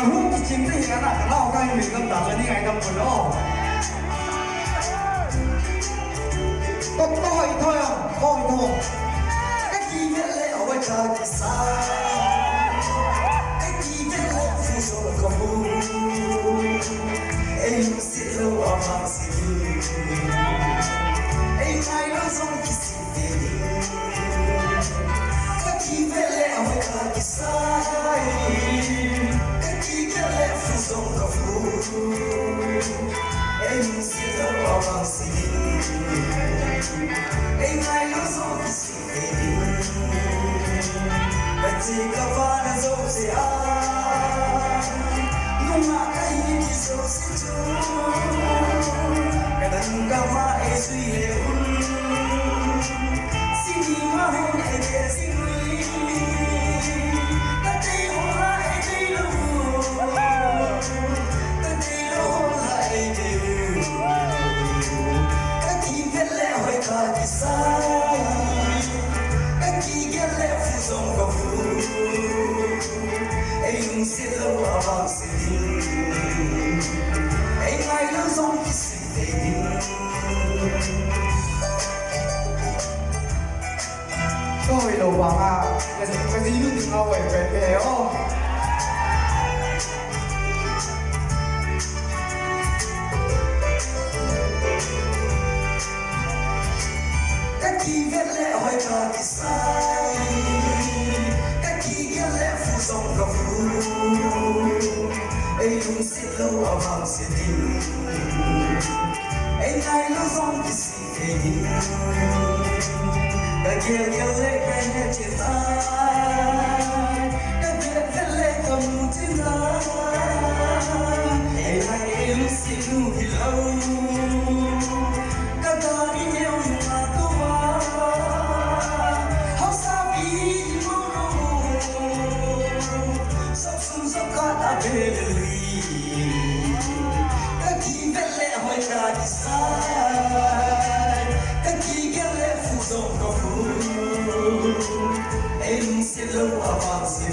hướng thì chính thì cái nào lao cái mình tâm tạo ra những ngày tâm của nó có hỏi thôi không hỏi thôi cái gì biết lẽ ở bên trời thì sao cái gì biết lẽ phụ số là không vui em sẽ lâu ở hàng gì em ai nói rằng cái gì cái gì biết lẽ ở bên trời thì sao cái gì biết lẽ phụ số là không vui em sẽ lâu ở hàng gì em ai nói rằng cái gì Ketika pada zosia, nunga kahi ki zositu, kadang kama esui leun, sini mahon ege sini, kati hola ege lu, kati hola ege lu, kati gele hoi kati sai, kati gele fusong kafu. Em sẽ lâu ở bằng sự tin em ai lớn giống như sự tin tôi đầu bằng à cái gì luôn từng ngầu về về ô các chi viết lẽ hỏi cả thì sai song ka fu ei lung si lo awang si din ei nai lo song ki si te din ka gel gel le ka ne che ta ka gel le ka mu ti na ei nai ei lung si lu ki lo ka ta ni ne u ma to wa how sa bi mo Kaki vele hoi kaki sai Kaki gele fusong kafu Em sẽ lâu avance